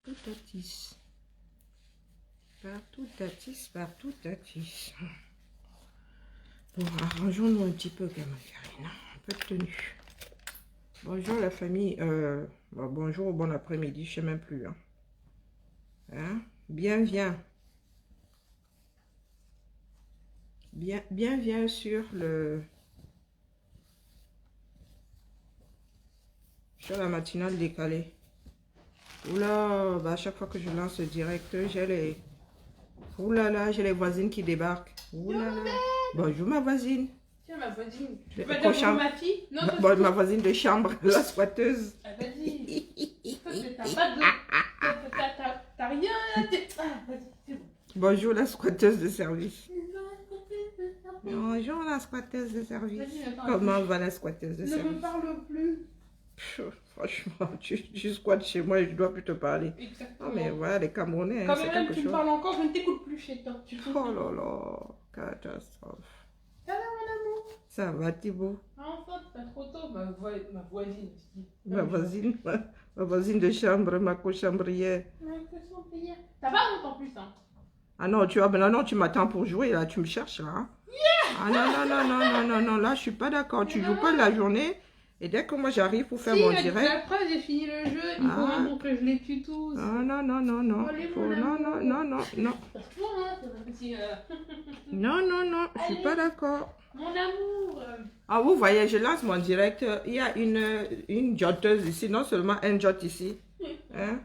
Tout attisse. Partout attisse, partout attisse. Bon, arrangeons-nous un petit peu, Karine. Un peu de tenue. Bonjour la famille. Bon, bonjour, bon après-midi, je ne sais même plus. Hein? Bien, viens. Bien, viens sur la matinale décalée. Oula, bah à chaque fois que je lance le direct, j'ai les... Oula là, j'ai les voisines qui débarquent. Oula là. Bonjour ma voisine. Tiens ma voisine. Tu Ma peux dire ma fille? Non, bon, ma voisine de chambre, la squatteuse. Ah, vas-y. T'as pas de... T'as rien là. Vas-y, c'est bon. Bonjour la squatteuse de service. Bonjour la squatteuse de service. Comment va la squatteuse de service? Ne me parle plus. Franchement, tu squattes chez moi et je dois plus te parler. Exactement. Non mais voilà, les Camerounais, Quand c'est même quelque tu chose. me parles encore, je ne t'écoute plus chez toi. Oh là là, catastrophe. Ça va mon amour? Ça va Thibaut? Enfin, c'est pas trop tôt. Ma voisine aussi. Ma voisine de chambre, ma co-chambrière. Ça va longtemps plus hein? Ah non, tu m'attends pour jouer là, tu me cherches là. Hein? Yeah! Ah non, là je suis pas d'accord. Tu joues pas la journée et dès que moi j'arrive pour faire mon direct. Après j'ai fini le jeu, il faut vraiment que je les tue tous. Ah non. Non, je suis pas d'accord. Mon amour. Ah vous voyez, je lance mon direct, il y a une jotteuse ici, non seulement un jot ici. Hein?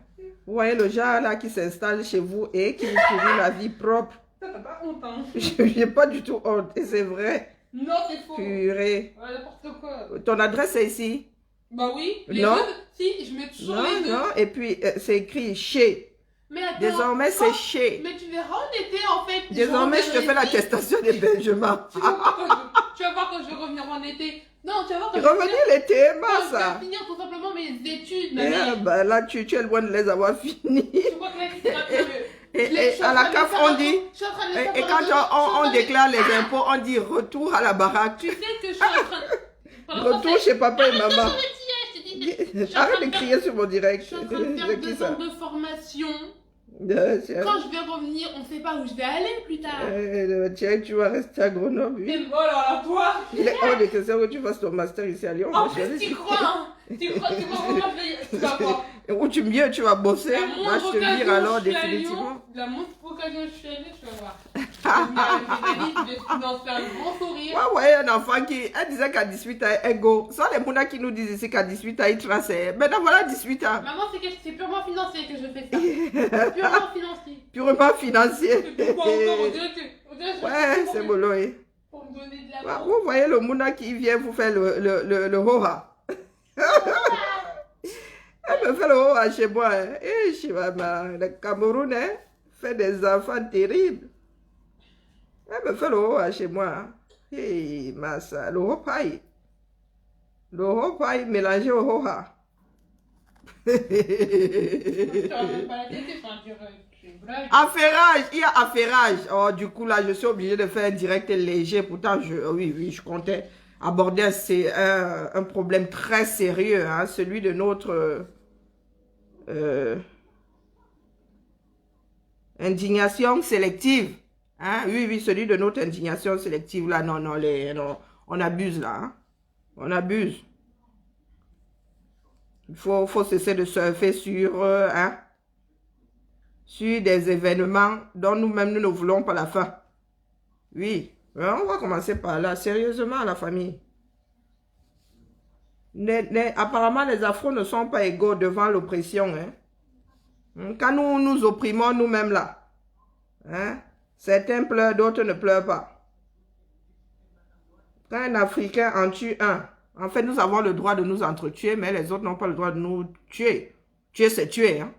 Vous voyez le genre là qui s'installe chez vous et qui vous pourrit la vie propre. T'as pas honte hein? J'ai pas du tout honte, et c'est vrai. Non, c'est faux. Purée. Ouais, n'importe quoi. Ton adresse est ici? Bah oui. Les non. deux, si, je mets toujours les deux. Non, et puis c'est écrit chez. Mais attends, désormais c'est chez. Mais tu verras en été en fait. Désormais je te fais l'attestation d'hébergement. Tu vas voir quand je vais revenir en été. Non, tu vas voir quand revenir l'été, je vais finir tout simplement mes études. Bah, là tu es loin de les avoir finies. Tu vois que là, et à la CAF on dit, et quand on déclare les impôts, on dit retour à la baraque. Tu sais que je suis en train de... Retour chez papa et maman. Arrête de crier sur mon direct. Je suis en train de faire 2 ans de formation. Quand je vais revenir, on ne sait pas où je vais aller plus tard. Tiens, tu vas rester à Grenoble. Et voilà, toi. Il est hors de question que tu fasses ton master ici à Lyon. En plus, tu crois, hein. Tu crois vraiment que tu vas voir. Où tu mieux, tu vas bosser. Moi, je te vire alors définitivement. La moindre occasion où je suis allée, tu vas voir. Je vais financer un grand sourire. Ouais, un enfant qui, elle disait qu'à 18 ans, elle go. Sans les mounas qui nous disent ici qu'à 18 ans, il trace. Maintenant, voilà 18 ans. Maman, c'est purement financier que je fais ça. Purement financier. Purement financier. Pourquoi encore? Ouais, c'est boulot. Pour me donner de la vous voyez le mouna qui vient vous faire le hoha. Elle me fait le hoha chez moi. Et chez maman, le Cameroun fait des enfants terribles. Elle me fait le hoha chez moi. Et massa, le hopaï. Le hopaï mélangé au hoha. Affairage, il y a affairage. Oh, du coup, là, je suis obligée de faire un direct léger. Pourtant, oui, je comptais aborder un problème très sérieux, hein, celui de notre indignation sélective. Hein? Oui, celui de notre indignation sélective. Là, non, on abuse, là. Hein? On abuse. Il faut cesser de surfer sur... sur des événements dont nous-mêmes, nous ne voulons pas la fin. Oui, on va commencer par là, sérieusement, la famille. Apparemment, les Afros ne sont pas égaux devant l'oppression. Hein? Quand nous nous opprimons nous-mêmes là, hein? Certains pleurent, d'autres ne pleurent pas. Quand un Africain en tue un, en fait, nous avons le droit de nous entretuer, mais les autres n'ont pas le droit de nous tuer. Tuer, c'est tuer. Hein?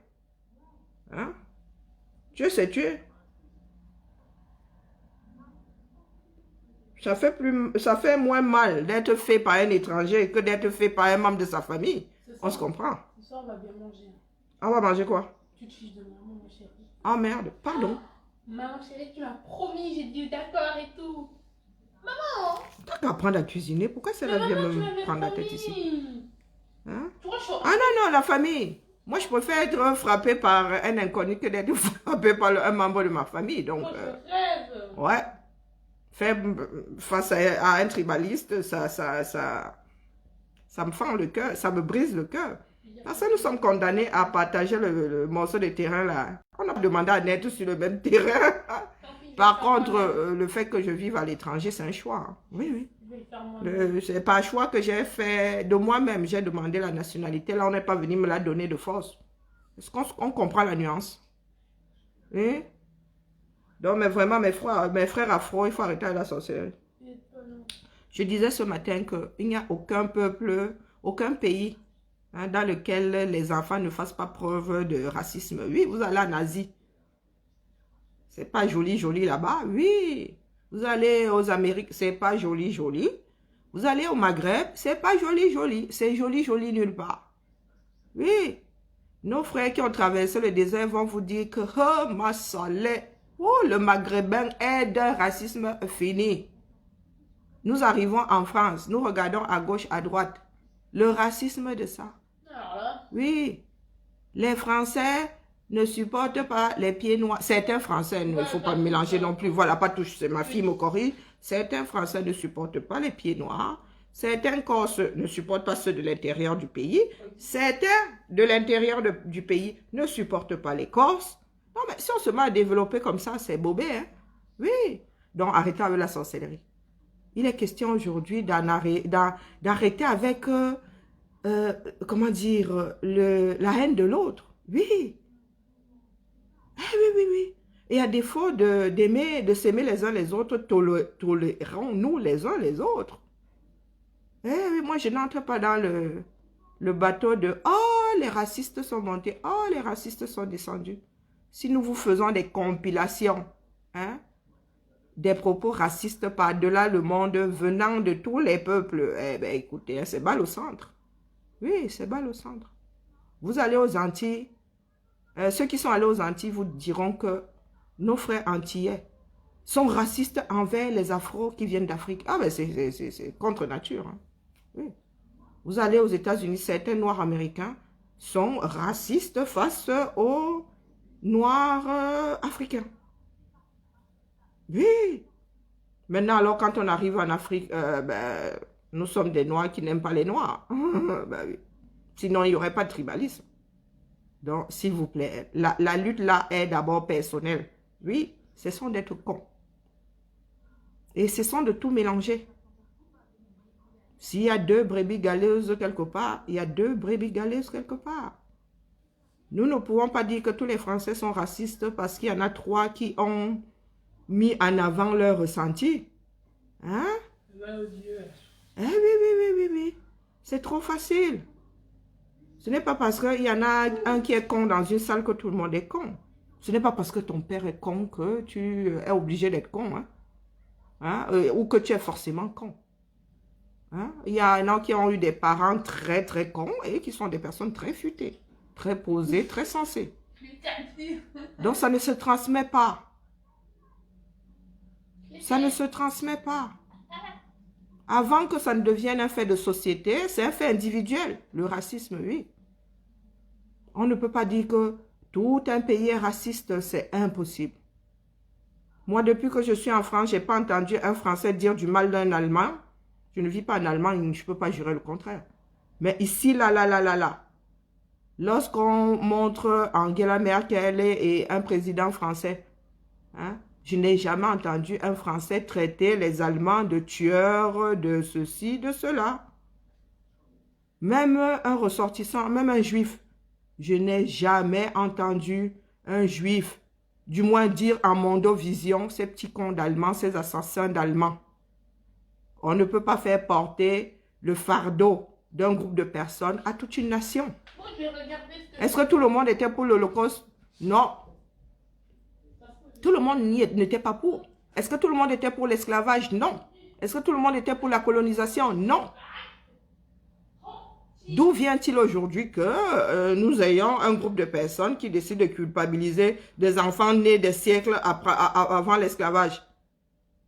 Hein? Dieu c'est tué. Ça fait moins mal d'être fait par un étranger que d'être fait par un membre de sa famille. On se comprend. Ce soir, on va bien manger. On va manger quoi? Tu te fiches de maman, ma chérie. Oh merde, pardon. Maman chérie, tu m'as promis, j'ai dit d'accord et tout. Maman! T'as qu'à apprendre à cuisiner. Pourquoi celle-là vient me prendre la tête ici? Hein? Ah non, la famille. Moi, je préfère être frappé par un inconnu que d'être frappé par un membre de ma famille. Donc, ouais. Faire face à un tribaliste, ça me fend le cœur, ça me brise le cœur. Parce que nous sommes condamnés à partager le morceau de terrain là. On a demandé à naître sur le même terrain. Par contre, le fait que je vive à l'étranger, c'est un choix. Oui, oui. C'est pas un choix que j'ai fait de moi-même. J'ai demandé la nationalité. Là, on n'est pas venu me la donner de force. Est-ce qu'on comprend la nuance? Oui? Donc, mais vraiment, mes frères afro, il faut arrêter la sorcellerie. Je disais ce matin qu'il n'y a aucun peuple, aucun pays dans lequel les enfants ne fassent pas preuve de racisme. Oui, vous allez en Asie. C'est pas joli, joli là-bas. Oui. Vous allez aux Amériques, c'est pas joli, joli. Vous allez au Maghreb, c'est pas joli, joli. C'est joli, joli nulle part. Oui. Nos frères qui ont traversé le désert vont vous dire que, oh, ma salée, oh, le Maghrébin est d'un racisme fini. Nous arrivons en France, nous regardons à gauche, à droite. Le racisme de ça. Oui. Les Français ne supportent pas les pieds noirs. Certains Français, il ne faut pas mélanger non plus. Voilà, pas touche, c'est ma fille me corrige. Certains Français ne supportent pas les pieds noirs. Certains Corses ne supportent pas ceux de l'intérieur du pays. Certains de l'intérieur du pays ne supportent pas les Corses. Non, mais si on se met à développer comme ça, c'est bobé, hein? Oui. Donc, arrêtez avec la sorcellerie. Il est question aujourd'hui d'arrêter avec, comment dire, la haine de l'autre. Oui. Ah, oui, oui, oui. Et à défaut de s'aimer les uns les autres, tolérons-nous les uns les autres. Eh oui, moi, je n'entre pas dans le bateau de « Oh, les racistes sont montés. Oh, les racistes sont descendus. » Si nous vous faisons des compilations, hein, des propos racistes par-delà le monde venant de tous les peuples, eh bien, écoutez, c'est balle au centre. Oui, c'est balle au centre. Vous allez aux Antilles, ceux qui sont allés aux Antilles vous diront que nos frères antillais sont racistes envers les Afros qui viennent d'Afrique. Ah ben c'est contre nature. Hein. Oui. Vous allez aux États-Unis, certains Noirs américains sont racistes face aux Noirs africains. Oui. Maintenant, alors, quand on arrive en Afrique, ben, nous sommes des Noirs qui n'aiment pas les Noirs. Ben, oui. Sinon, il n'y aurait pas de tribalisme. Donc, s'il vous plaît, la lutte là est d'abord personnelle. Oui, cessons d'être cons. Et cessons de tout mélanger. S'il y a deux brebis galeuses quelque part, il y a deux brebis galeuses quelque part. Nous ne pouvons pas dire que tous les Français sont racistes parce qu'il y en a trois qui ont mis en avant leur ressenti. Hein? Eh oui, oui, oui, oui, oui. C'est trop facile. Ce n'est pas parce qu'il y en a un qui est con dans une salle que tout le monde est con. Ce n'est pas parce que ton père est con que tu es obligé d'être con. Hein? Hein? Ou que tu es forcément con. Hein? Il y en a qui ont eu des parents très, très cons et qui sont des personnes très futées, très posées, très sensées. Donc, ça ne se transmet pas. Ça ne se transmet pas. Avant que ça ne devienne un fait de société, c'est un fait individuel. Le racisme, oui. On ne peut pas dire que tout un pays est raciste, c'est impossible. Moi, depuis que je suis en France, je n'ai pas entendu un Français dire du mal d'un Allemand. Je ne vis pas en Allemagne, je ne peux pas jurer le contraire. Mais ici, là, lorsqu'on montre Angela Merkel et un président français, hein, je n'ai jamais entendu un Français traiter les Allemands de tueurs, de ceci, de cela. Même un ressortissant, même un juif. Je n'ai jamais entendu un juif, du moins dire en mondovision, ces petits cons d'Allemands, ces assassins d'Allemands. On ne peut pas faire porter le fardeau d'un groupe de personnes à toute une nation. Est-ce que tout le monde était pour l'Holocauste? Non. Tout le monde n'était pas pour. Est-ce que tout le monde était pour l'esclavage? Non. Est-ce que tout le monde était pour la colonisation? Non. D'où vient-il aujourd'hui que nous ayons un groupe de personnes qui décident de culpabiliser des enfants nés des siècles avant l'esclavage?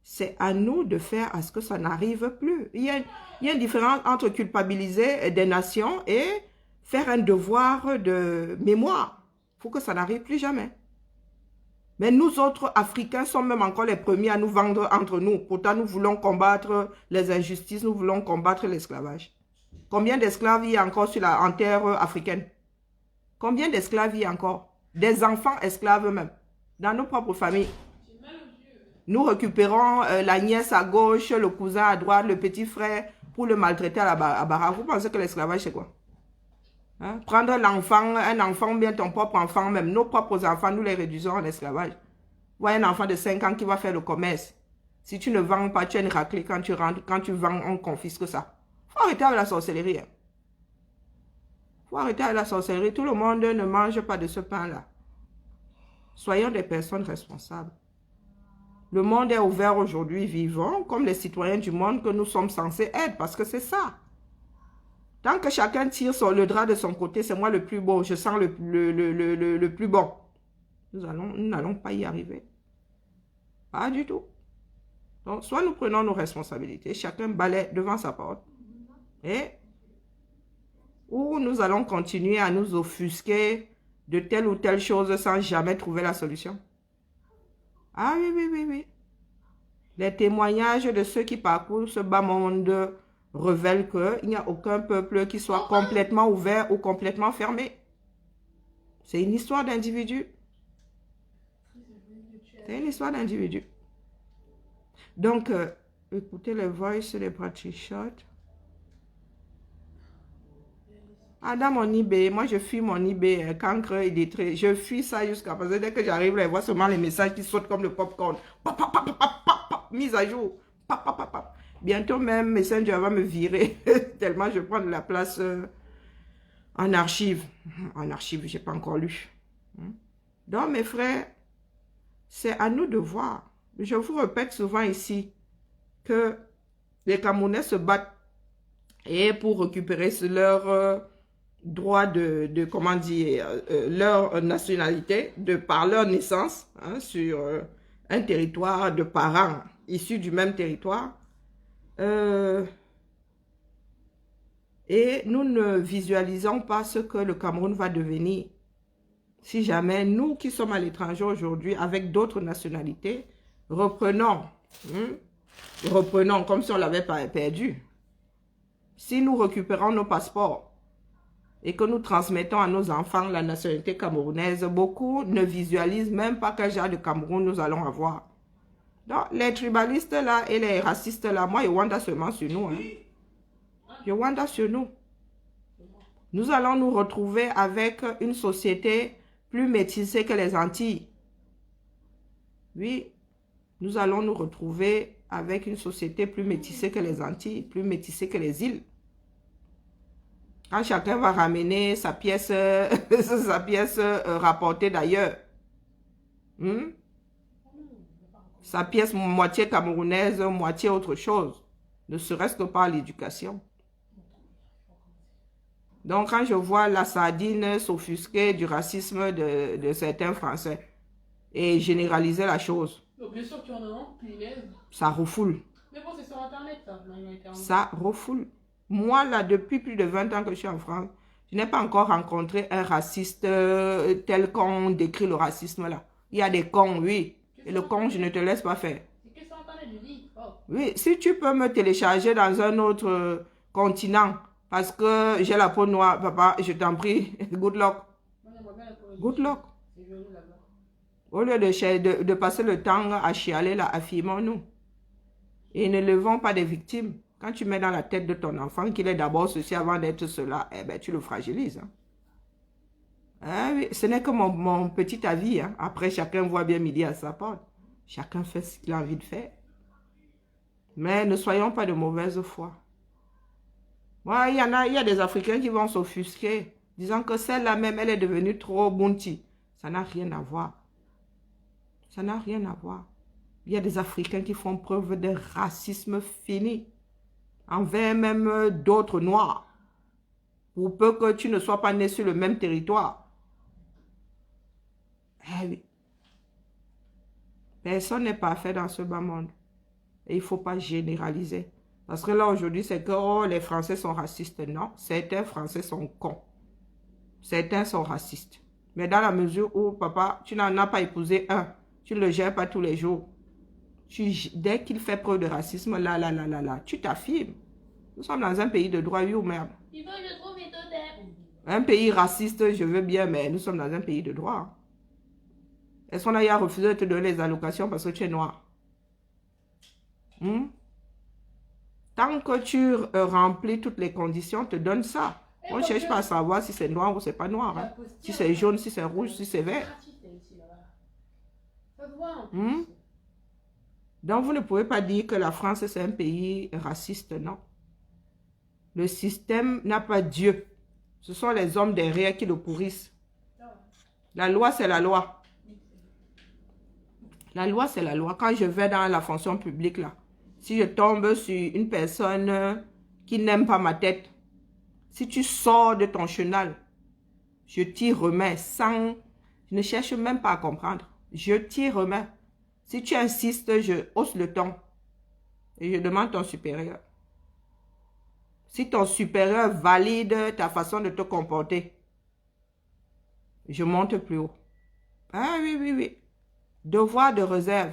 C'est à nous de faire à ce que ça n'arrive plus. Il y a une différence entre culpabiliser des nations et faire un devoir de mémoire. Il faut que ça n'arrive plus jamais. Mais nous autres Africains sommes même encore les premiers à nous vendre entre nous. Pourtant, nous voulons combattre les injustices, nous voulons combattre l'esclavage. Combien d'esclaves il y a encore en terre africaine? Combien d'esclaves il y a encore? Des enfants esclaves même, dans nos propres familles. Nous récupérons la nièce à gauche, le cousin à droite, le petit frère pour le maltraiter à baraque. Vous pensez que l'esclavage c'est quoi? Hein? Prendre l'enfant, un enfant ou bien ton propre enfant, même nos propres enfants, nous les réduisons en esclavage. Voyez un enfant de 5 ans qui va faire le commerce. Si tu ne vends pas, tu as une raclée quand tu rentres. Quand tu vends, on confisque ça. Il faut arrêter avec la sorcellerie. Hein. Faut arrêter avec la sorcellerie. Tout le monde ne mange pas de ce pain-là. Soyons des personnes responsables. Le monde est ouvert aujourd'hui, vivons comme les citoyens du monde que nous sommes censés être, parce que c'est ça. Tant que chacun tire sur le drap de son côté, c'est moi le plus beau, je sens le plus bon. Nous n'allons pas y arriver. Pas du tout. Donc, soit nous prenons nos responsabilités, chacun balaie devant sa porte, ou nous allons continuer à nous offusquer de telle ou telle chose sans jamais trouver la solution. Ah oui. Les témoignages de ceux qui parcourent ce bas monde révèlent qu'il n'y a aucun peuple qui soit complètement ouvert ou complètement fermé. C'est une histoire d'individu. C'est une histoire d'individu. Donc, écoutez les voices des patriotes. Ah, dans mon eBay, moi je fuis mon eBay, cancre et des traits. Je fuis ça jusqu'à parce que dès que j'arrive, je vois seulement les messages qui sautent comme le popcorn. Mise à jour. Bientôt même, Messenger va me virer tellement je prends de la place en archive. En archive, je n'ai pas encore lu. Donc, mes frères, c'est à nous de voir. Je vous répète souvent ici que les Camerounais se battent et pour récupérer leur droit de comment dire, leur nationalité, par leur naissance, hein, sur un territoire de parents issus du même territoire. Et nous ne visualisons pas ce que le Cameroun va devenir. Si jamais nous qui sommes à l'étranger aujourd'hui avec d'autres nationalités, reprenons comme si on l'avait pas perdu. Si nous récupérons nos passeports et que nous transmettons à nos enfants la nationalité camerounaise, beaucoup ne visualisent même pas quel genre de Cameroun nous allons avoir. Donc, les tribalistes là et les racistes là, moi, ils wanda seulement sur nous. Hein. Ils wanda sur nous. Nous allons nous retrouver avec une société plus métissée que les Antilles. Oui, nous allons nous retrouver avec une société plus métissée que les Antilles, plus métissée que les îles. Quand chacun va ramener sa pièce, rapportée d'ailleurs. Sa pièce moitié camerounaise, moitié autre chose. Ne serait-ce que par l'éducation. Donc, quand je vois la sardine s'offusquer du racisme de certains Français et généraliser la chose, bien sûr qu'il y en a un, ça refoule. Mais bon, c'est sur Internet, ça. Ça refoule. Moi, là, depuis plus de 20 ans que je suis en France, je n'ai pas encore rencontré un raciste tel qu'on décrit le racisme là. Il y a des cons, oui. Et le con, je ne te laisse pas faire. C'est que sur Internet, je dis. Oh. Oui, si tu peux me télécharger dans un autre continent, parce que j'ai la peau noire, papa, je t'en prie, good luck. Good luck. Au lieu de passer le temps à chialer, là, affirmons-nous. Et ne levons pas des victimes. Quand tu mets dans la tête de ton enfant qu'il est d'abord ceci avant d'être cela, eh ben, tu le fragilises. Hein. Ah, oui. Ce n'est que mon petit avis. Hein. Après, chacun voit bien midi à sa porte. Chacun fait ce qu'il a envie de faire. Mais ne soyons pas de mauvaise foi. Ouais, il y a des Africains qui vont s'offusquer, disant que celle-là même, elle est devenue trop bunti. Ça n'a rien à voir. Ça n'a rien à voir. Il y a des Africains qui font preuve de racisme fini, envers même d'autres noirs. Pour peu que tu ne sois pas né sur le même territoire. Eh oui. Personne n'est parfait dans ce bas monde. Et il ne faut pas généraliser. Parce que là, aujourd'hui, c'est que oh, les Français sont racistes. Non, certains Français sont cons. certains sont racistes. Mais dans la mesure où, papa, tu n'en as pas épousé un, tu ne le gères pas tous les jours. Dès qu'il fait preuve de racisme, là, tu t'affirmes. Nous sommes dans un pays de droit, oui ou merde. Il faut que je trouve mes totems. Un pays raciste, je veux bien, mais nous sommes dans un pays de droit. Est-ce qu'on a refusé de te donner les allocations parce que tu es noir? Tant que tu remplis toutes les conditions, on te donne ça. On ne cherche pas à savoir si c'est noir ou c'est pas noir. Hein. Si c'est jaune, si c'est rouge, si c'est vert. Donc, vous ne pouvez pas dire que la France, c'est un pays raciste, non. Le système n'a pas Dieu. Ce sont les hommes derrière qui le pourrissent. La loi, c'est la loi. La loi, c'est la loi. Quand je vais dans la fonction publique, là, si je tombe sur une personne qui n'aime pas ma tête, si tu sors de ton chenal, je t'y remets sans... Je ne cherche même pas à comprendre. Je t'y remets. Si tu insistes, je hausse le ton et je demande ton supérieur. Si ton supérieur valide ta façon de te comporter, je monte plus haut. Ah oui. Devoir de réserve.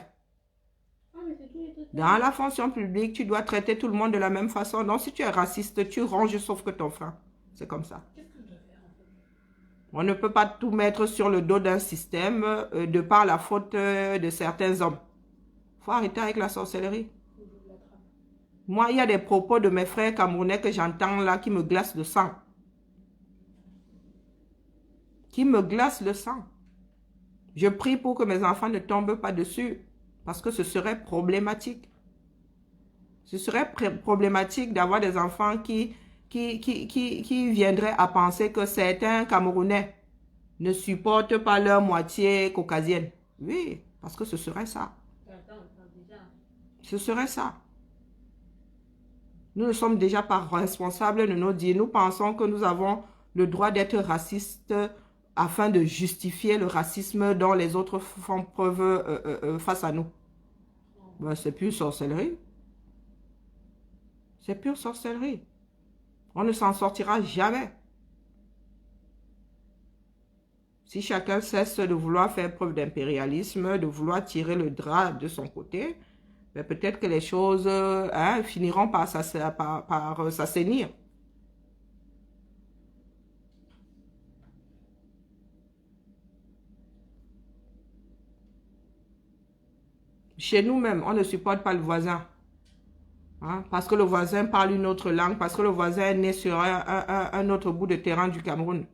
Dans la fonction publique, tu dois traiter tout le monde de la même façon. Donc, si tu es raciste, tu ranges sauf que ton frère. C'est comme ça. On ne peut pas tout mettre sur le dos d'un système de par la faute de certains hommes. Il faut arrêter avec la sorcellerie. Moi, il y a des propos de mes frères camerounais que j'entends là qui me glacent le sang. Qui me glacent le sang. Je prie pour que mes enfants ne tombent pas dessus. Parce que ce serait problématique. Ce serait problématique d'avoir des enfants qui viendraient à penser que certains Camerounais ne supportent pas leur moitié caucasienne. Oui, parce que ce serait ça. Ce serait ça. Nous ne sommes déjà pas responsables de nos dires. Nous pensons que nous avons le droit d'être racistes afin de justifier le racisme dont les autres font preuve face à nous. Ben, c'est pure sorcellerie. C'est pure sorcellerie. On ne s'en sortira jamais. Si chacun cesse de vouloir faire preuve d'impérialisme, de vouloir tirer le drap de son côté, ben peut-être que les choses finiront par s'assainir. Chez nous-mêmes, on ne supporte pas le voisin. Hein, parce que le voisin parle une autre langue, parce que le voisin est né sur un autre bout de terrain du Cameroun.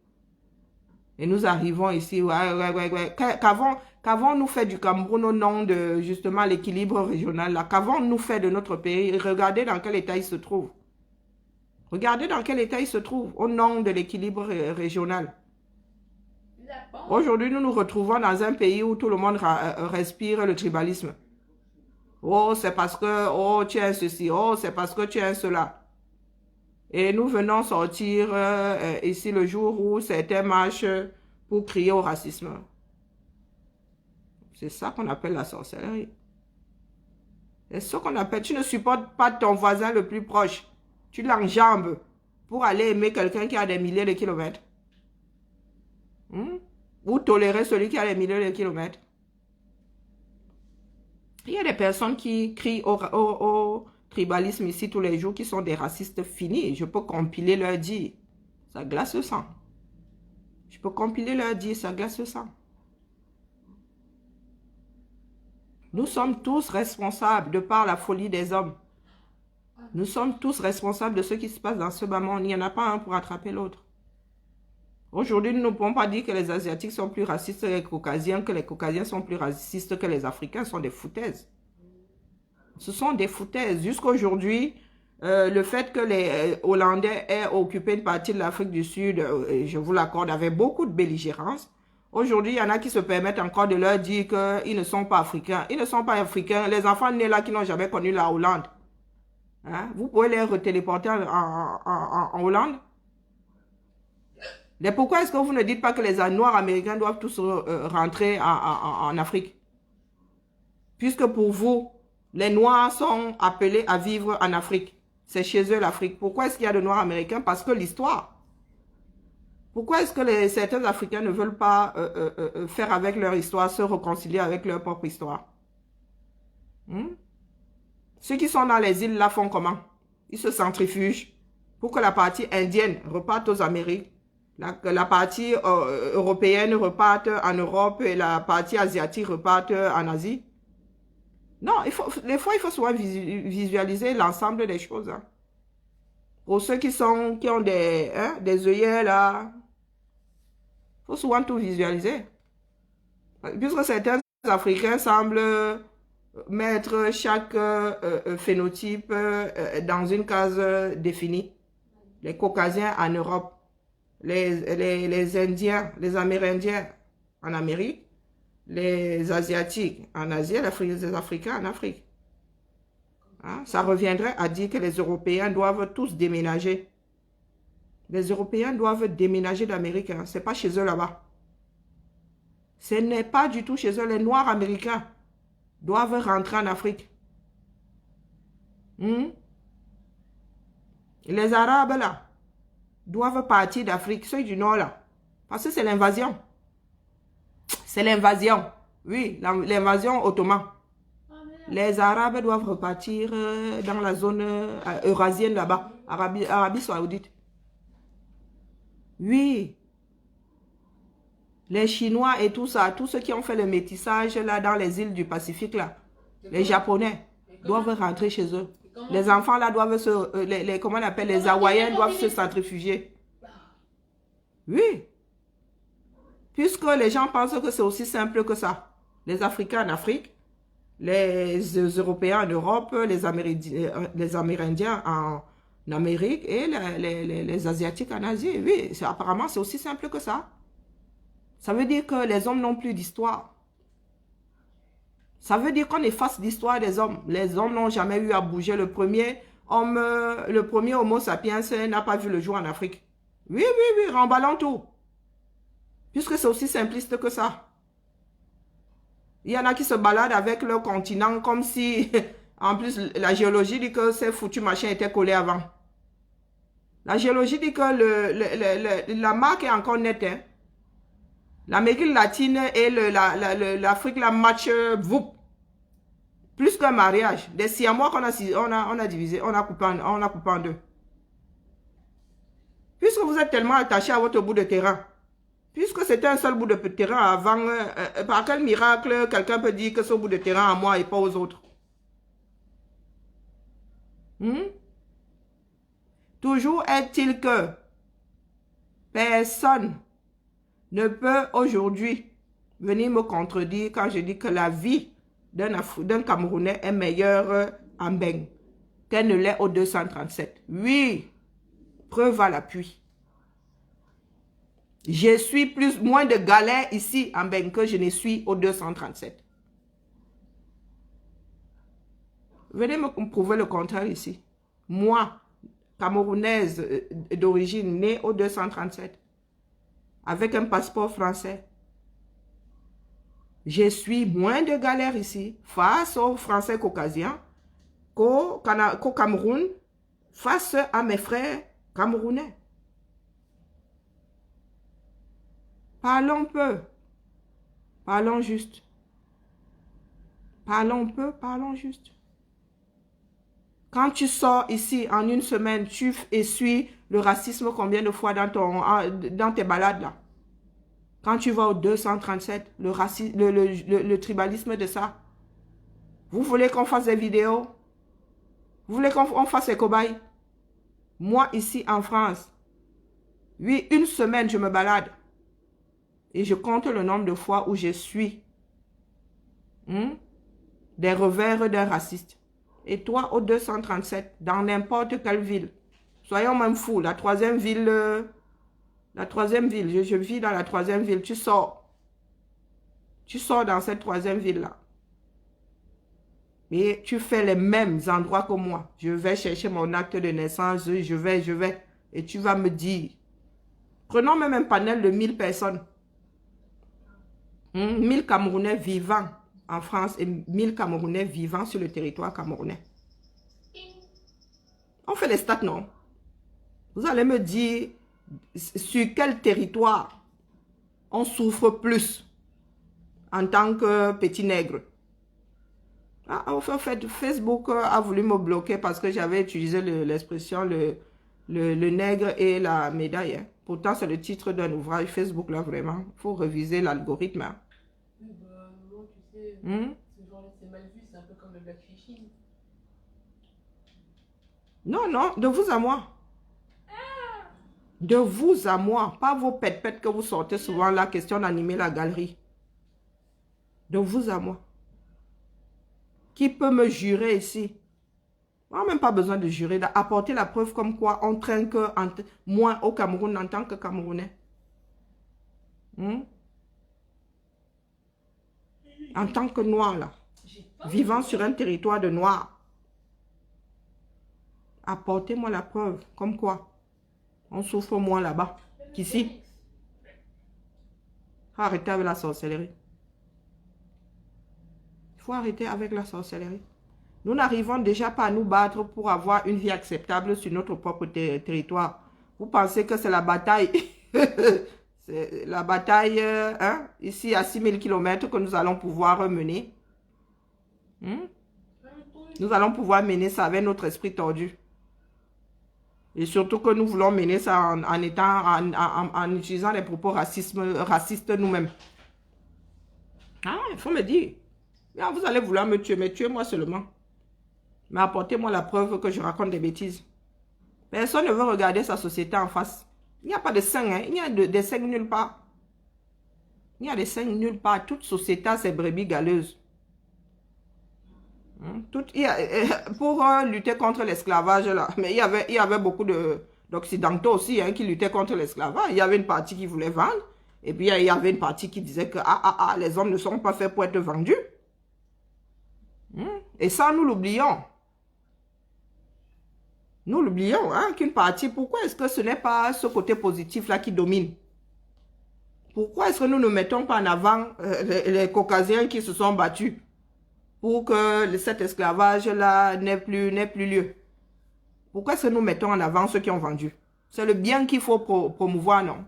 Et nous arrivons ici, qu'avons-nous fait du Cameroun au nom de justement l'équilibre régional? Qu'avons-nous fait de notre pays? Regardez dans quel état il se trouve. Regardez dans quel état il se trouve au nom de l'équilibre régional. Aujourd'hui, nous nous retrouvons dans un pays où tout le monde respire le tribalisme. Oh, c'est parce que, oh, tu es un ceci, oh, c'est parce que tu es un cela. Et nous venons sortir ici le jour où certains marchent pour crier au racisme. C'est ça qu'on appelle la sorcellerie. C'est ce qu'on appelle, tu ne supportes pas ton voisin le plus proche. Tu l'enjambes pour aller aimer quelqu'un qui a des milliers de kilomètres. Ou tolérer celui qui a des milliers de kilomètres. Il y a des personnes qui crient au tribalisme ici tous les jours, qui sont des racistes finis. Je peux compiler leur dire. Ça glace le sang. Je peux compiler leur dire, ça glace le sang. Nous sommes tous responsables de par la folie des hommes. Nous sommes tous responsables de ce qui se passe dans ce bas monde. Il n'y en a pas un pour attraper l'autre. Aujourd'hui, nous ne pouvons pas dire que les Asiatiques sont plus racistes que les Caucasiens sont plus racistes que les Africains. Ce sont des foutaises. Ce sont des foutaises. Jusqu'aujourd'hui, le fait que les Hollandais aient occupé une partie de l'Afrique du Sud, je vous l'accorde, avec beaucoup de belligérance. Aujourd'hui, il y en a qui se permettent encore de leur dire qu'ils ne sont pas africains. Ils ne sont pas africains. Les enfants nés là qui n'ont jamais connu la Hollande. Hein? Vous pouvez les retéléporter en Hollande. Mais pourquoi est-ce que vous ne dites pas que les Noirs américains doivent tous rentrer en Afrique? Puisque pour vous, les Noirs sont appelés à vivre en Afrique. C'est chez eux l'Afrique. Pourquoi est-ce qu'il y a de Noirs américains? Parce que l'histoire. Pourquoi est-ce que certains Africains ne veulent pas faire avec leur histoire, se réconcilier avec leur propre histoire? Ceux qui sont dans les îles là font comment? Ils se centrifugent pour que la partie indienne reparte aux Amériques, la partie européenne reparte en Europe et la partie asiatique reparte en Asie. Non, des fois, il faut souvent visualiser l'ensemble des choses. Hein. Pour ceux qui ont des œillets là, il faut souvent tout visualiser. Puisque certains Africains semblent mettre chaque phénotype dans une case définie. Les Caucasiens en Europe, les Indiens, les Amérindiens en Amérique, les Asiatiques en Asie, les Africains en Afrique. Hein? Ça reviendrait à dire que les Européens doivent tous déménager. Les Européens doivent déménager d'Amérique. Hein? Ce n'est pas chez eux là-bas. Ce n'est pas du tout chez eux. Les Noirs américains doivent rentrer en Afrique. Les Arabes là doivent partir d'Afrique, ceux du Nord là. Parce que c'est l'invasion. C'est l'invasion. Oui, l'invasion ottomane. Les Arabes doivent repartir dans la zone eurasienne là-bas, Arabie Saoudite. Oui. Les Chinois et tout ça, tous ceux qui ont fait le métissage là dans les îles du Pacifique là, les Japonais doivent rentrer chez eux. Les enfants là doivent comment on appelle, les Hawaïens doivent se centrifuger. Oui. Puisque les gens pensent que c'est aussi simple que ça. Les Africains en Afrique, les Européens en Europe, les Amérindiens en Amérique et les Asiatiques en Asie. Oui, apparemment c'est aussi simple que ça. Ça veut dire que les hommes n'ont plus d'histoire. Ça veut dire qu'on efface l'histoire des hommes. Les hommes n'ont jamais eu à bouger. Le premier Homo sapiens n'a pas vu le jour en Afrique. Oui, oui, oui, remballons tout. Puisque c'est aussi simpliste que ça. Il y en a qui se baladent avec leur continent comme si, en plus, la géologie dit que ces foutus machins étaient collés avant. La géologie dit que la marque est encore nette. Hein. L'Amérique latine et l'Afrique la match plus qu'un mariage. Des siamois qu'on a divisé, on a coupé en deux. Puisque vous êtes tellement attaché à votre bout de terrain, puisque c'était un seul bout de terrain avant, par quel miracle quelqu'un peut dire que ce bout de terrain à moi et pas aux autres? Toujours est-il que personne ne peut aujourd'hui venir me contredire quand je dis que la vie d'un Camerounais est meilleure en Beng qu'elle ne l'est au 237. Oui, preuve à l'appui. Je suis moins de galère ici en Beng que je ne suis au 237. Venez me prouver le contraire ici. Moi, Camerounaise d'origine, née au 237, avec un passeport français, je suis moins de galère ici face aux Français caucasiens qu'au Cameroun face à mes frères camerounais. Parlons peu, parlons juste. Parlons peu, parlons juste. Quand tu sors ici en une semaine, tu essuies le racisme combien de fois dans tes balades là? Quand tu vas au 237, le tribalisme de ça. Vous voulez qu'on fasse des vidéos? Vous voulez qu'on fasse les cobayes? Moi ici en France, oui, une semaine je me balade. Et je compte le nombre de fois où je suis des revers d'un raciste. Et toi, au 237, dans n'importe quelle ville, soyons même fous, la troisième ville, je vis dans la troisième ville, tu sors dans cette troisième ville-là. Et tu fais les mêmes endroits que moi. Je vais chercher mon acte de naissance, je vais. Et tu vas me dire, prenons même un panel de 1000 personnes. 1000 Camerounais vivants en France et 1000 Camerounais vivant sur le territoire camerounais. On fait les stats, non? Vous allez me dire sur quel territoire on souffre plus en tant que petit nègre? Ah, en fait, Facebook a voulu me bloquer parce que j'avais utilisé l'expression le nègre et la médaille. Hein. Pourtant, c'est le titre d'un ouvrage Facebook, là, vraiment. Il faut réviser l'algorithme. Hein. Oui, bah, non, tu sais, ce genre-là, c'est mal vu, c'est un peu comme le blackfishing. Non, non, de vous à moi. De vous à moi, pas vos pètes que vous sortez souvent la question d'animer la galerie. De vous à moi. Qui peut me jurer ici? On n'a même pas besoin de jurer, d'apporter la preuve comme quoi on traîne que moi au Cameroun en tant que Camerounais. En tant que noir là, vivant sur un territoire de noirs. Apportez-moi la preuve comme quoi on souffre moins là-bas qu'ici. Arrêtez avec la sorcellerie. Il faut arrêter avec la sorcellerie. Nous n'arrivons déjà pas à nous battre pour avoir une vie acceptable sur notre propre territoire. Vous pensez que c'est la bataille, c'est la bataille hein, ici à 6000 km que nous allons pouvoir mener. Nous allons pouvoir mener ça avec notre esprit tordu. Et surtout que nous voulons mener ça en utilisant des propos racistes nous-mêmes. Ah, il faut me dire. Ah, vous allez vouloir me tuer, mais tuez-moi seulement. Mais apportez-moi la preuve que je raconte des bêtises. Personne ne veut regarder sa société en face. Il n'y a pas de saints, hein? Il n'y a des saints nulle part. Il y a des saints nulle part. Toute société a ses brebis galeuses. Pour lutter contre l'esclavage, là, mais il y avait beaucoup d'Occidentaux aussi hein, qui luttaient contre l'esclavage. Il y avait une partie qui voulait vendre. Et puis il y avait une partie qui disait que les hommes ne sont pas faits pour être vendus. Et ça, nous l'oublions. Nous l'oublions, hein, qu'une partie, pourquoi est-ce que ce n'est pas ce côté positif-là qui domine? Pourquoi est-ce que nous ne mettons pas en avant les Caucasiens qui se sont battus pour que cet esclavage-là n'ait plus lieu? Pourquoi est-ce que nous mettons en avant ceux qui ont vendu? C'est le bien qu'il faut promouvoir, non?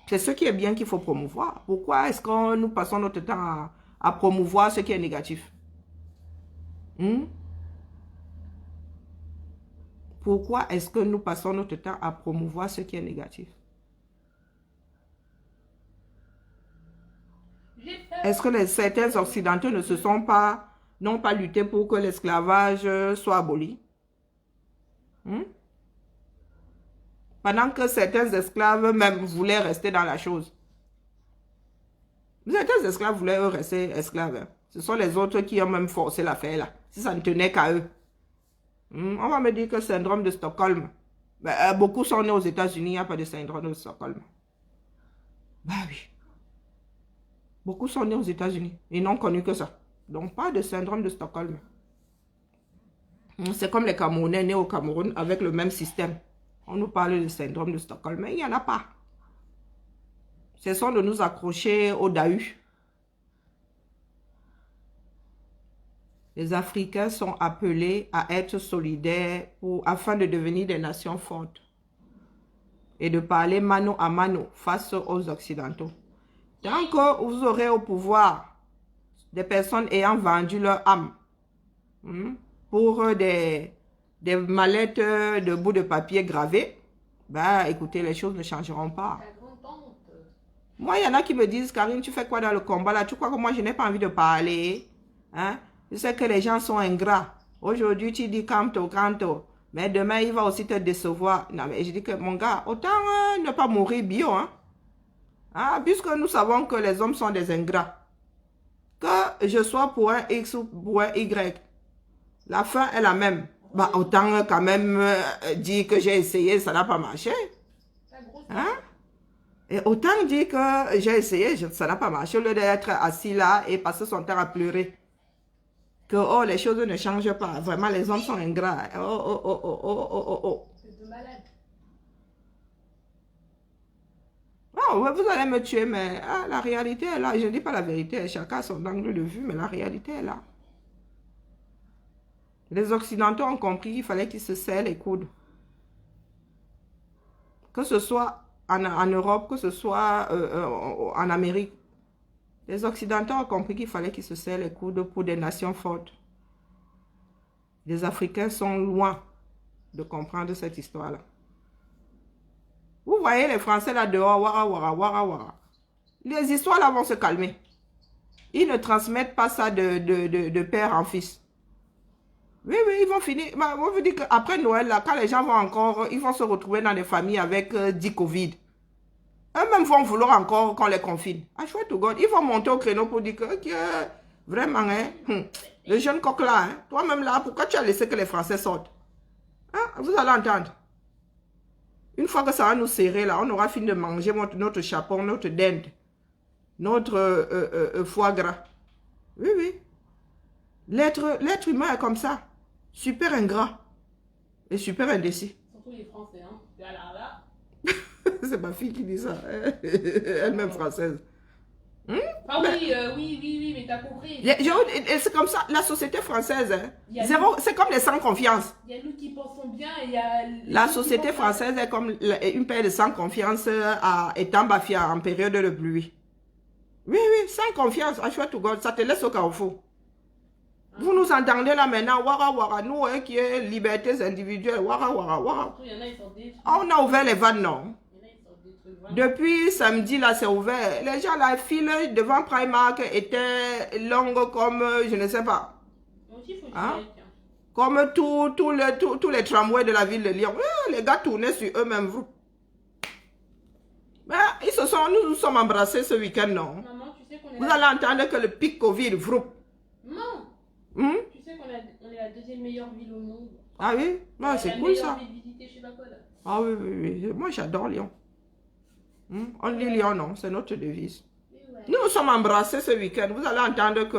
C'est ce qui est bien qu'il faut promouvoir. Pourquoi est-ce que nous passons notre temps à promouvoir ce qui est négatif? Pourquoi est-ce que nous passons notre temps à promouvoir ce qui est négatif? Est-ce que certains Occidentaux n'ont pas lutté pour que l'esclavage soit aboli? Pendant que certains esclaves même voulaient rester dans la chose. Certains esclaves voulaient rester esclaves. Hein. Ce sont les autres qui ont même forcé l'affaire là. Si ça ne tenait qu'à eux. On va me dire que syndrome de Stockholm. Ben, beaucoup sont nés aux États-Unis, il n'y a pas de syndrome de Stockholm. Bah oui. Beaucoup sont nés aux États-Unis. Ils n'ont connu que ça. Donc, pas de syndrome de Stockholm. C'est comme les Camerounais nés au Cameroun avec le même système. On nous parle de syndrome de Stockholm, mais il n'y en a pas. Cessons de nous accrocher au Dahu. Les Africains sont appelés à être solidaires afin de devenir des nations fortes et de parler mano à mano face aux Occidentaux. Tant que vous aurez au pouvoir des personnes ayant vendu leur âme pour des mallettes de bouts de papier gravés, bah écoutez, les choses ne changeront pas. Moi, il y en a qui me disent, Karine, tu fais quoi dans le combat là? Tu crois que moi, je n'ai pas envie de parler? Hein? Je sais que les gens sont ingrats. Aujourd'hui, tu dis canto, mais demain, il va aussi te décevoir. Non, mais je dis que, mon gars, autant ne pas mourir bio, hein? Ah, puisque nous savons que les hommes sont des ingrats. Que je sois pour un X ou pour un Y, la fin est la même. Bah, autant quand même dire que j'ai essayé, ça n'a pas marché. Hein? Et autant dire que j'ai essayé, ça n'a pas marché, au lieu d'être assis là et passer son temps à pleurer. Que oh, les choses ne changent pas. Vraiment, les hommes sont ingrats. C'est de malade. Oh, vous allez me tuer, mais la réalité est là. Je ne dis pas la vérité. Chacun a son angle de vue, mais la réalité est là. Les Occidentaux ont compris qu'il fallait qu'ils se serrent les coudes. que ce soit en Europe, que ce soit en Amérique, les Occidentaux ont compris qu'il fallait qu'ils se serrent les coudes pour des nations fortes. Les Africains sont loin de comprendre cette histoire-là. Vous voyez les Français là dehors, wara, wara, wara, wara. Les histoires là vont se calmer. Ils ne transmettent pas ça de père en fils. Oui, ils vont finir. On vous dit qu'après Noël, là, quand les gens vont encore, ils vont se retrouver dans des familles avec 10 Covid. Eux-mêmes vont vouloir encore qu'on les confine. I swear to God, ils vont monter au créneau pour dire que vraiment, hein, le jeune coq là, hein, toi-même là, pourquoi tu as laissé que les Français sortent? Hein, vous allez entendre. Une fois que ça va nous serrer là, on aura fini de manger notre chapon, notre dinde, notre foie gras. Oui. L'être humain est comme ça. Super ingrat. Et super indécis. Surtout les Français, hein. Là. C'est ma fille qui dit ça. Elle-même française. Ah oui, mais t'as compris. C'est comme ça, la société française. Hein. C'est comme les sans confiance. Il y a nous qui pensons bien et il y a... La société française est comme une paire de sans confiance étant Bafia en période de pluie. Oui, sans confiance. I swear to God, ça te laisse au carrefour. Vous nous entendez là maintenant, wara, nous qui est libertés individuelles, wara. On a ouvert les vannes, non? Depuis samedi, là, c'est ouvert. Les gens, la file devant Primark était longue comme, je ne sais pas. Hein? Comme tous les tramways de la ville de Lyon. Les gars tournaient sur eux-mêmes. Mais nous nous sommes embrassés ce week-end, non? Maman, tu sais vous allez entendre que le pic Covid, vroup. Non. Tu sais qu'on est la deuxième meilleure ville au monde. Ah oui? C'est cool ça. Visiter, je sais pas quoi, là. Ah oui. Moi, j'adore Lyon. On dit Lyon, non, c'est notre devise. Ouais. Nous sommes embrassés ce week-end. Vous allez entendre que,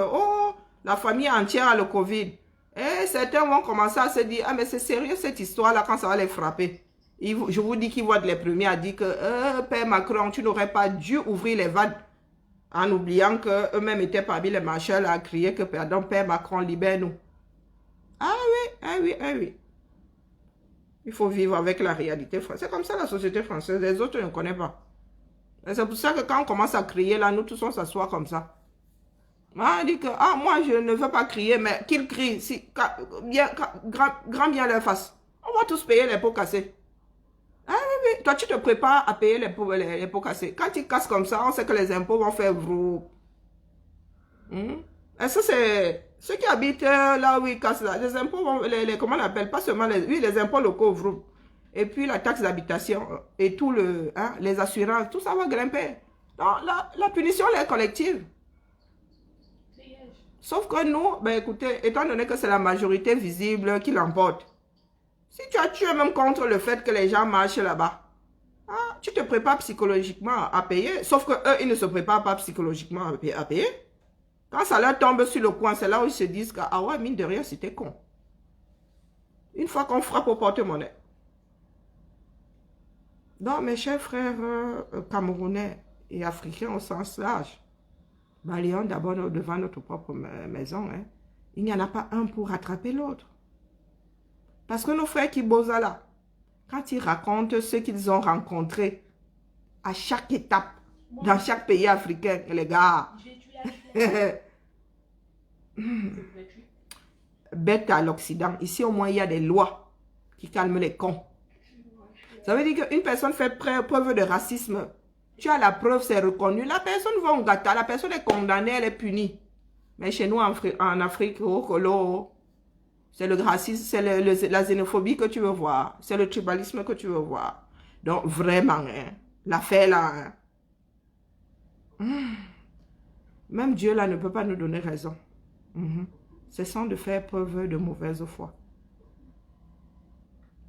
la famille entière a le Covid. Et certains vont commencer à se dire, mais c'est sérieux cette histoire-là quand ça va les frapper. Je vous dis qu'ils vont être les premiers à dire que, Père Macron, tu n'aurais pas dû ouvrir les vannes. En oubliant qu'eux-mêmes étaient parmi les marcheurs à crier que, pardon, Père Macron, libère-nous. Ah oui. Il faut vivre avec la réalité française. C'est comme ça la société française. Les autres ne connaissent pas. C'est pour ça que quand on commence à crier, là, nous tous on s'assoit comme ça. On dit que, moi je ne veux pas crier, mais qu'ils crient, grand bien leur face. On va tous payer les pots cassés. Ah oui, toi tu te prépares à payer les pots cassés. Quand ils cassent comme ça, on sait que les impôts vont faire vrou. Et ça c'est ceux qui habitent là où ils cassent là. Les impôts vont, comment on appelle, pas seulement les impôts locaux vrou. Et puis la taxe d'habitation et tout les assurances, tout ça va grimper. Donc la punition elle est collective. Sauf que nous, écoutez, étant donné que c'est la majorité visible qui l'emporte, si tu es même contre le fait que les gens marchent là-bas, tu te prépares psychologiquement à payer. Sauf que eux, ils ne se préparent pas psychologiquement à payer. Quand ça leur tombe sur le coin, c'est là où ils se disent que, ouais, mine de rien, c'était con. Une fois qu'on frappe au porte-monnaie. Donc, mes chers frères camerounais et africains au sens large, balayons d'abord devant notre propre maison. Hein. Il n'y en a pas un pour rattraper l'autre. Parce que nos frères qui bossent là, quand ils racontent ce qu'ils ont rencontré à chaque étape, dans chaque pays africain, les gars, bête à l'Occident. Ici, au moins, il y a des lois qui calment les cons. Ça veut dire qu'une personne fait preuve de racisme. Tu as la preuve, c'est reconnu. La personne va au gâteau, la personne est condamnée, elle est punie. Mais chez nous, en Afrique, c'est le racisme, c'est la xénophobie que tu veux voir. C'est le tribalisme que tu veux voir. Donc, vraiment, l'affaire là, même Dieu là ne peut pas nous donner raison. Cessons de faire preuve de mauvaise foi.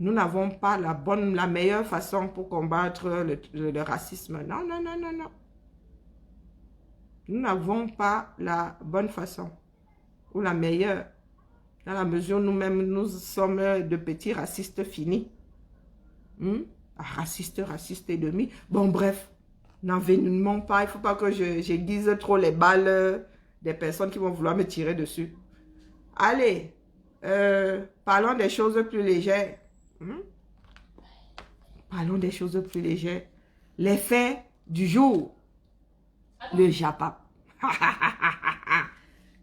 Nous n'avons pas la meilleure façon pour combattre le racisme. Non. Nous n'avons pas la bonne façon ou la meilleure. Dans la mesure où nous-mêmes, nous sommes de petits racistes finis. Racistes et demi. Bon, bref, n'envenimons pas. Il ne faut pas que j'aiguise trop les balles des personnes qui vont vouloir me tirer dessus. Allez, parlons des choses plus légères. Parlons des choses plus légères. Les faits du jour. Le Japap.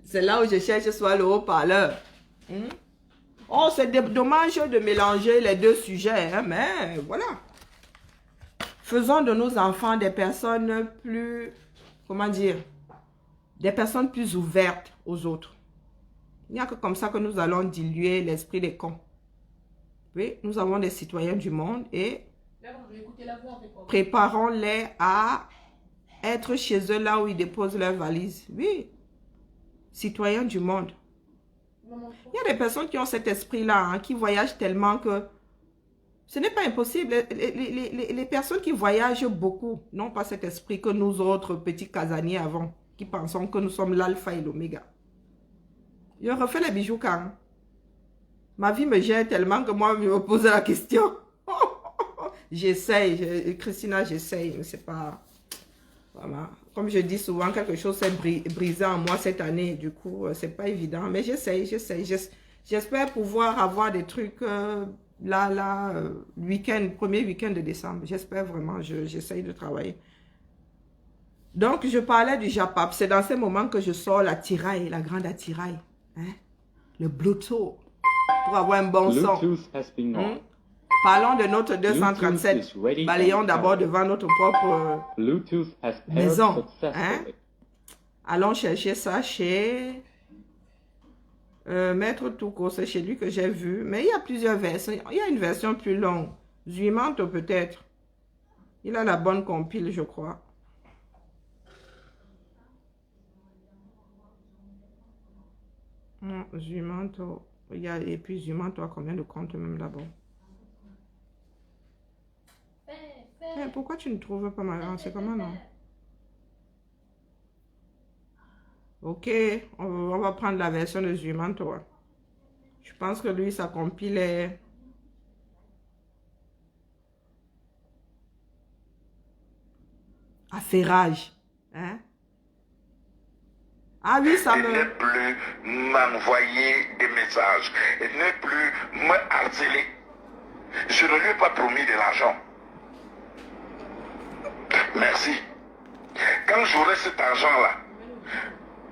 C'est là où je cherche soit le haut-parleur. Oh, c'est dommage de mélanger les deux sujets, hein, mais voilà. Faisons de nos enfants des personnes plus, comment dire, des personnes plus ouvertes aux autres. Il n'y a que comme ça que nous allons diluer l'esprit des cons. Oui, nous avons des citoyens du monde et préparons-les à être chez eux là où ils déposent leurs valises. Oui, citoyens du monde. Il y a des personnes qui ont cet esprit-là, hein, qui voyagent tellement que ce n'est pas impossible. Les personnes qui voyagent beaucoup n'ont pas cet esprit que nous autres petits casaniers avons, qui pensons que nous sommes l'alpha et l'oméga. Je refais les bijoux quand ma vie me gêne tellement que moi, je me pose la question. J'essaye, Christina, j'essaye, mais c'est pas... Voilà. Comme je dis souvent, quelque chose s'est brisé en moi cette année. Du coup, c'est pas évident. Mais j'essaye. J'espère pouvoir avoir des trucs premier week-end de décembre. J'espère vraiment. J'essaye de travailler. Donc, je parlais du Japap. C'est dans ces moments que je sors la tiraille, la grande attirail. Hein? Le Bluetooth. Pour avoir un bon son. Parlons de notre 237. Balayons d'abord devant notre propre maison. Hein? Allons chercher ça chez Maître Touko. C'est chez lui que j'ai vu. Mais il y a plusieurs versions. Il y a une version plus longue. Zuimanto peut-être. Il a la bonne compile, je crois. Zuimanto. Et puis Zuimanto a combien de comptes même d'abord? Pourquoi tu ne trouves pas ma... C'est comment, non? Ok, on va prendre la version de Zuimanto. Je pense que lui, sa compile est... Affairage. Hein? Ah oui, ça me... Ne plus m'envoyer des messages. Et ne plus me harceler. Je ne lui ai pas promis de l'argent. Merci. Quand j'aurai cet argent-là,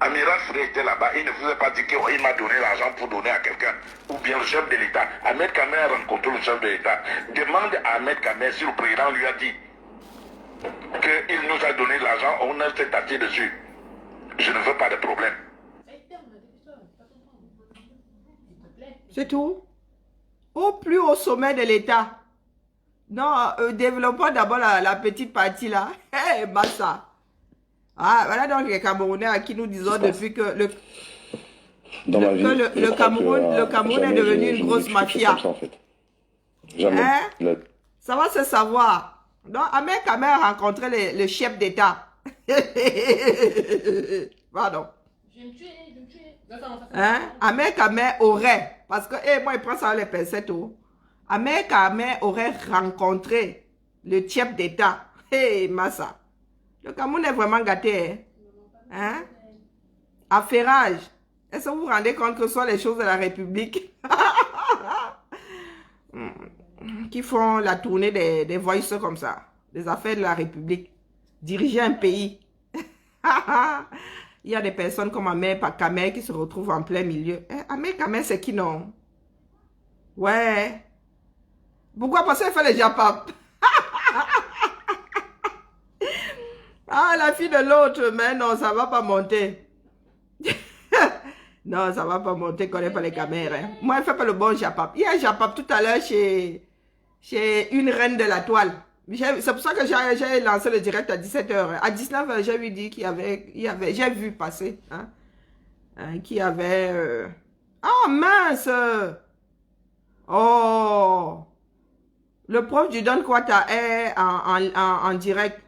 Amiral Frey était là-bas, il ne vous a pas dit qu'il m'a donné l'argent pour donner à quelqu'un, ou bien le chef de l'État. Ahmed Kamer a rencontré le chef de l'État. Demande à Ahmed Kamer si le président lui a dit qu'il nous a donné de l'argent, on a s'est assis dessus. Je ne veux pas de problème. C'est tout. Au plus haut sommet de l'État. Non, développons d'abord la petite partie là. Hé, hey, Massa. Ah, voilà donc les Camerounais à qui nous disons depuis que le Cameroun est devenu une grosse mafia. Ça, en fait. Jamais. Hein? Ça va se savoir. Donc, Ahmed Kamer a rencontré le chef d'État. Pardon. Je vais me tuer. Hein? Ahmed Kamer aurait, parce que, moi, il prend ça les pincettes. Ahmed Kamer aurait rencontré le chef d'État. Hé, Massa. Le Cameroun est vraiment gâté. Hein? Affairage. Est-ce que vous vous rendez compte que ce sont les choses de la République qui font la tournée des voices comme ça? Des affaires de la République. Diriger un pays. Il y a des personnes comme Ahmed Kamer qui se retrouvent en plein milieu. Ahmed Kamer, c'est qui non? Ouais. Pourquoi? Parce qu'elle fait les Japap. Ah, la fille de l'autre, mais non, ça va pas monter. Non, ça va pas monter, connaît pas les caméras. Hein. Moi, elle fait pas le bon Japap. Il y a un Japap tout à l'heure chez une reine de la toile. C'est pour ça que j'ai lancé le direct à 17h. À 19h, j'ai vu dire qu'il y avait, j'ai vu passer, hein, qu'il y avait... Oh, mince! Oh! Le prof du Don Kwata est en direct.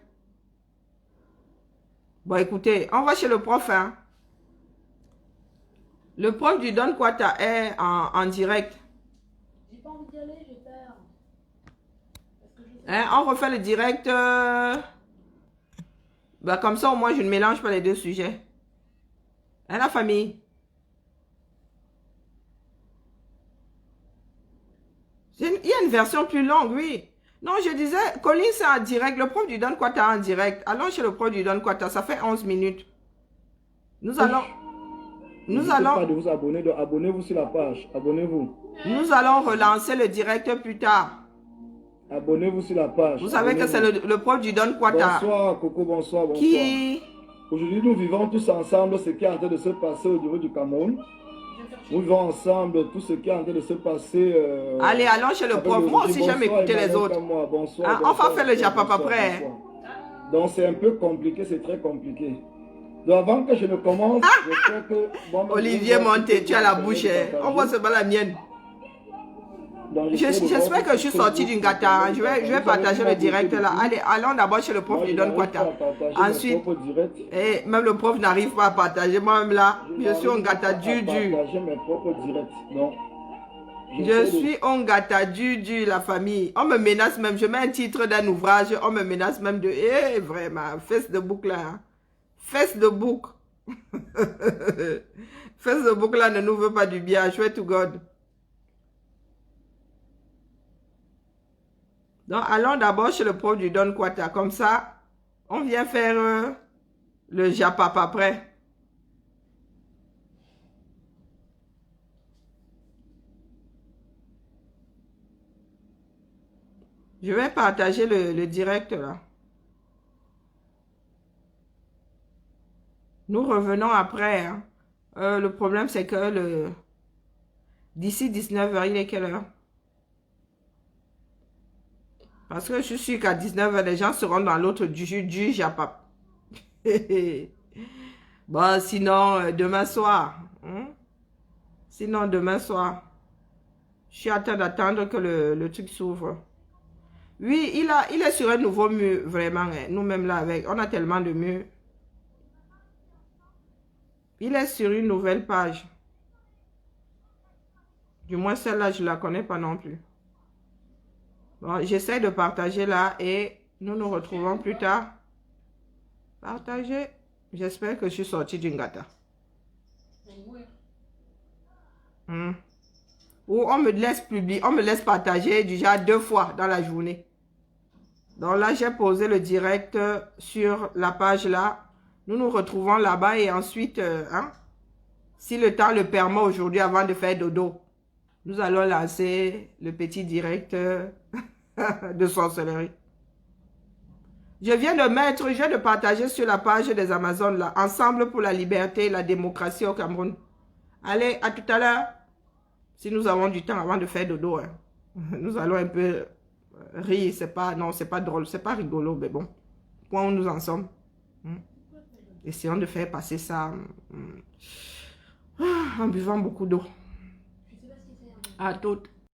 Bon, écoutez, on va chez le prof, hein. Le prof du Don Kwata est en direct. J'ai pas envie d'y aller, j'ai peur. Hein, on refait le direct. Bah, comme ça, au moins, je ne mélange pas les deux sujets. Hein, la famille? Il y a une version plus longue, oui. Non, je disais, Colin, c'est en direct. Le prof du Don Quata en direct. Allons chez le prof du Don Quata. Ça fait 11 minutes. Nous allons... Pas de vous abonner, abonnez-vous sur la page. Abonnez-vous. Nous allons relancer le direct plus tard. Abonnez-vous sur la page. Vous savez que c'est le prof du Don Quata. Bonsoir, Coco, bonsoir, bonsoir. Qui... Aujourd'hui, nous vivons tous ensemble ce qui est en train de se passer au niveau du Cameroun. Nous vivons ensemble tout ce qui est en train de se passer. Allez, allons chez le prof. Moi aussi, j'aime écouter les autres. Bonsoir, on va faire le Japap après. Donc, c'est un peu compliqué, c'est très compliqué. Donc, avant que je ne commence, je crois que... Bon, Olivier Monté, tu as la bouche. On voit seulement la mienne. J'espère que je suis sorti d'une gata. Je vais partager le direct là. Allez, allons d'abord chez le prof du Don Quata. Ensuite, et même le prof n'arrive pas à partager. Moi-même là, je suis un gata du. Je suis un gata du, la famille. On me menace même. Je mets un titre d'un ouvrage. On me menace même de. Eh, vraiment, fesse de bouc là. Fesse de bouc. Fesse de bouc là ne nous veut pas du bien. Je to God. Donc, allons d'abord chez le prof du Don Quata. Comme ça, on vient faire le Japap après. Je vais partager le direct là. Nous revenons après. Hein. Le problème, c'est que d'ici 19h, il est quelle heure? Parce que je suis sûr qu'à 19h, les gens seront dans l'autre du Japap. Bon, sinon, demain soir. Hein? Sinon, demain soir. Je suis en train d'attendre que le truc s'ouvre. Oui, il est sur un nouveau mur, vraiment. Hein. Nous-mêmes là, avec, on a tellement de murs. Il est sur une nouvelle page. Du moins, celle-là, je ne la connais pas non plus. Bon, j'essaie de partager là et nous nous retrouvons plus tard. Partager. J'espère que je suis sorti d'une gata. Ou on me laisse publier, on me laisse partager déjà 2 fois dans la journée. Donc là, j'ai posé le direct sur la page là. Nous nous retrouvons là-bas et ensuite, si le temps le permet aujourd'hui avant de faire dodo, nous allons lancer le petit direct de sorcellerie. Je viens de partager sur la page des Amazones là, Ensemble pour la liberté et la démocratie au Cameroun. Allez, à tout à l'heure. Si nous avons du temps avant de faire dodo, hein. Nous allons un peu rire. C'est pas drôle, c'est pas rigolo, mais bon. Point où nous en sommes. Essayons de faire passer ça en buvant beaucoup d'eau. À toutes.